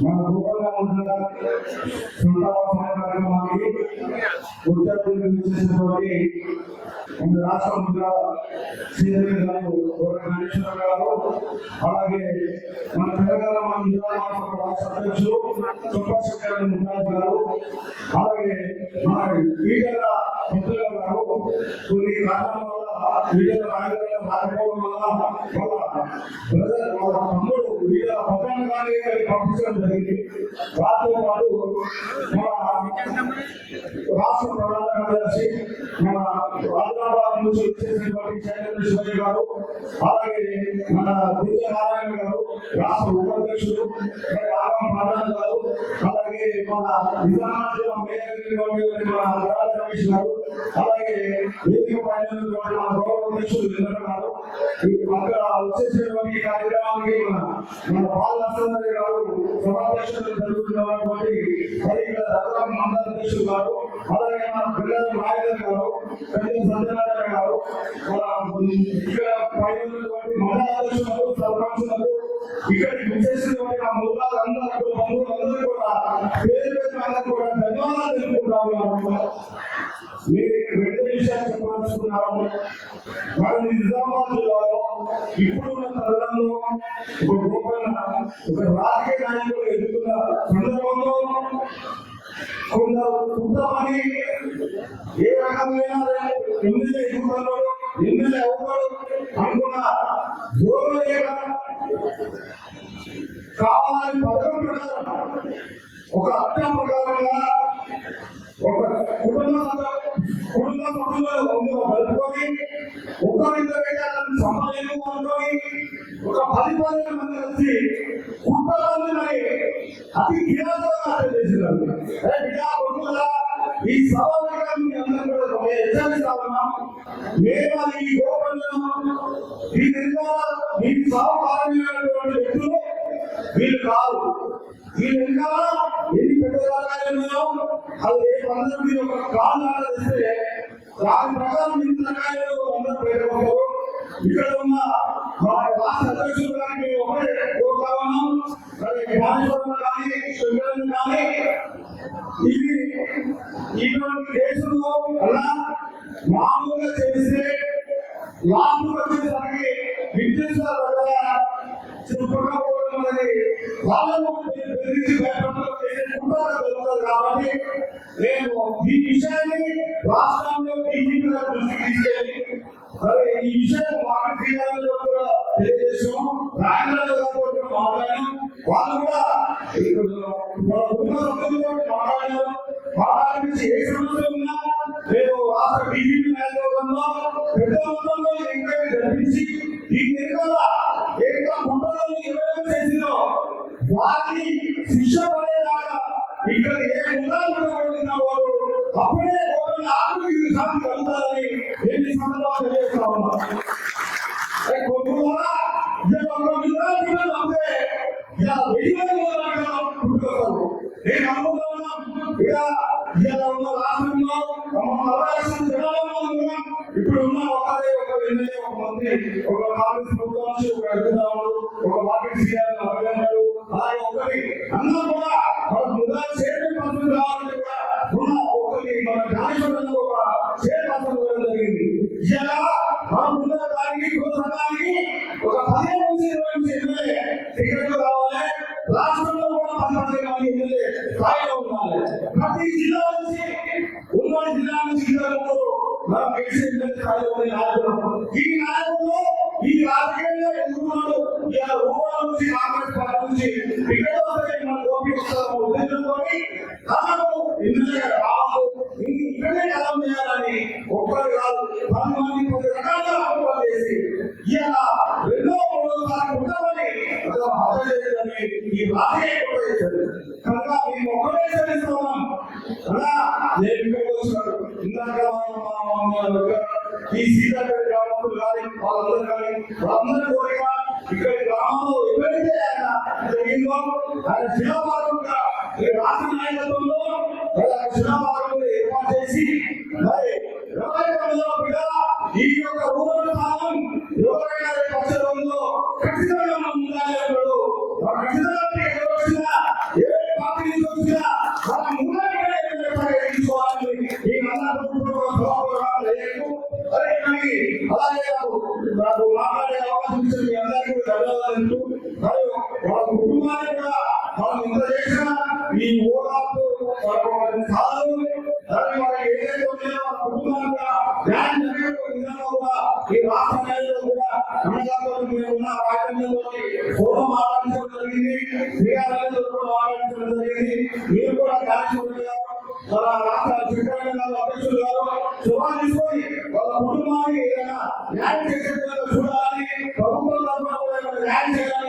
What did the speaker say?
మన గోపాల కార్యక్రమానికి చేసినటువంటి రాష్ట్ర ముద్ర శ్రీదేవి గారు గారు, అలాగే మన తెలంగాణ రాష్ట్ర అధ్యక్షులు సుబ్రహ్మణ్య ముఖ్యమంత్రి గారు, అలాగే మన ఈటల ముద్ర గారు కొన్ని కారణాల వల్ల ఈటల రాజకీయాలు రాకపోవడం వల్ల వాళ్ళ తమ్ముడు ఈటల పక్కన కానీ పంపించడం జరిగింది. వాటితో పాటు మన రాష్ట్ర ప్రధాన కార్యదర్శి మన హైదరాబాద్ నుంచి వచ్చేసినటువంటి చైతన్య గారు, అలాగే మన నారాయణ గారు రాష్ట్ర ఉపాధ్యక్షులు ప్రధాన గారు, అలాగే మన నిజామాబాద్ మేయర్ మన రమేష్ గారు, అలాగే వేదిక పైన మన గౌరవ అధ్యక్షులు గారు, అక్కడ వచ్చేసినటువంటి కార్యక్రమానికి మన బాలనరసింహ గారు సభాధ్యక్షులు జరుగుతున్నటువంటి మండల అధ్యక్షులు గారు, అలాగే మన పిల్లల నాయకులు గారు, పెద్ద సత్యనారాయణ గారు, ఇక్కడ పైన మండల అధ్యక్షులు సర్పంచులకు ఇక్కడికి విచ్చేసినటువంటి ఆ ముద్రాలందరూ బంధువులందరూ కూడా పేరు పేరు కూడా ధన్యవాదాలు తెలుపుకుంటాము. మీరు రెండు విషయాలు చెప్పాల్సుకున్నారు. మన నిజామాబాద్ జిల్లాలో ఇప్పుడున్న తరుణంలో ఒక రాజకీయ నాయకులు ఎదుగుతున్న సందర్భంలో కొంతమంది ఏ రకమైన ఎమ్మెల్యే ఎదుగుతారో ఎమ్మెల్యే అవుతాడు అనుకున్న కావాలని పథకం ప్రకారం ఒక అర్థ ప్రకారంగా ఒక కుటుంబ సభ్యులు కలుపుకొని ఒక్కరిద్దరు సమాజం అనుకొని ఒక 10 మంది వచ్చి కుటుంబాన్ని మరి అతి కిరాతగా చేసినారు. ఈ సభాన్ని అందరూ కూడా హెచ్చరిస్తా ఉన్నాం. మేము ఈ గోపంలో ఈ సహకారమైనటువంటి వ్యక్తులు వీళ్ళు కాదు. వీళ్ళు ఇంకా ఎన్ని పెద్ద రకాలు అది రేపు అందరూ మీరు ఒక కాలు ఆలోచిస్తే దాని ప్రకారం ఇంత రకాలు అందరూ పేర్కొంటారు. ఇక్కడ ఉన్న మా రాష్ట్ర అధ్యక్షులు కానీ ఒకటే కోరుతా ఉన్నాం. జ్ఞానేశ్వరం కానీ సుందరం కానీ ఇది ఇటువంటి కేసులో అలా మామూలుగా చేస్తే లాభం వచ్చేసరికి విద్యుత్ చెప్పకపోవడం అనేది వాళ్ళను కాబట్టి నేను ఈ విషయాన్ని రాష్ట్రంలో దృష్టికి తీసుకెళ్ళి ఈ విషయం మాట్లాడాలని కూడా తెలియజేసాం. రాయగడ మాట్లాడాను. వాళ్ళు కూడా మాట్లాడారు. మాట్లాడించి ఏ సమస్య ఉన్నా నేను రాష్ట్ర బీజేపీ నాయకత్వంలో పెద్ద మొత్తంలో ఎంక్వైరీ జరిపించి ఈ ఎన్నికల ఏక కుటుంబాలను ఎవరైనా చేసిందో వారిని శిక్ష పడేలాగా ఇక్కడ ఏ ఉదాహరణ వారు అప్పుడే ఆత్మీయ శాంతి కలుగుతారని ఎన్ని సందర్భాలు తెలియజేస్తా ఉన్నా. నేను అనుకుంటున్నా ఇలా ఉన్న రాష్ట్రంలో ఇప్పుడు ఉన్న ఒకరే ఒక ఎమ్మెల్యే ఒక మంత్రి ఒక కాంగ్రెస్ ప్రభుత్వం నుంచి ఒక ఎదుగుతాడు ఒక మార్కెట్ సీఆర్ అభినందనలు అలాగే ఒకరి అందరూ కూడా మన ముందు చైర్మన్ కావాలని కూడా ఉన్న ఒకరి మన జ్ఞానేశ్వరంలో ఒక చైర్మన్ జరిగింది. ఇలా మన ముందు దానికి సంఘానికి ఒక 15 నుంచి 20 ఎమ్మెల్యే టికెట్లు కావాలి. రాష్ట్రంలో కూడా 10 మంది ఎమ్మెల్యే స్థాయిలో ఉండాలి. ప్రతి జిల్లా నుంచి ఉమ్మడి జిల్లా నుంచి మనం ఈ నాయకులు ఈ రాజకీయంగా ఎదుగుతున్నాడు. ఇలా రూపాల నుంచి కాంగ్రెస్ పార్టీ నుంచి టికెట్ వస్తే మన ఓపిస్తాము ఉద్దేశంతోని తమకు ఎమ్మెల్యే రాదు ఇక్కడే కలం చేయాలని ఒక్కరు కాదు 10 మంది 10 రకాలుగా కుట్రలు చేసి ఇలా 2-3 సార్లు కుట్రమని హత్య ఈ రాజకీయ కుట్ర చేశారు. కనుక మేము ఒక్కడే చదివిస్తున్నాం అలా నేను ఇక్కడికి వచ్చినాడు. ఇందాక ఈ సీతాపేట గ్రామంలో కానీ వాళ్ళందరూ కానీ వాళ్ళందరూ కోరిక ఇక్కడ గ్రామంలో ఎప్పుడైతే ఆయన జరిగిందో ఆయన శిలాపాలకుగా రాష్ట్ర నాయకత్వంలో శిలాపాలకులు ఏర్పాటు చేసి మరి 29వ అలాగే నాకు మాట్లాడే అవకాశం ఇచ్చిన మీ అందరికీ ధన్యవాదాలు. మరియు వాళ్ళ కుటుంబాన్ని కూడా మనం ఇంత చేసిన ఈ ఓదార్పు కాదు, దాన్ని వాళ్ళకి ఏదైతే ఉన్నాయో వాళ్ళ కుటుంబాన్ని కూడా న్యాయం జరిగే విధంగా కూడా ఈ రాష్ట్ర న్యాయంలో కూడా అన్నదాతలు ఉన్న రాజ్యాంగంలో ఫోటో మాట్లాడించడం జరిగింది, శ్రీకారంలో కూడా మాట్లాడించడం జరిగింది. మీరు కూడా కార్యక్రమం మన రాష్ట్ర సెక్రటరీ గారు, అధ్యక్షులు గారు చొరవ తీసుకొని వాళ్ళ కుటుంబానికి ఏదైనా న్యాయం చేసే చూడాలని, ప్రభుత్వం న్యాయం చేయాలని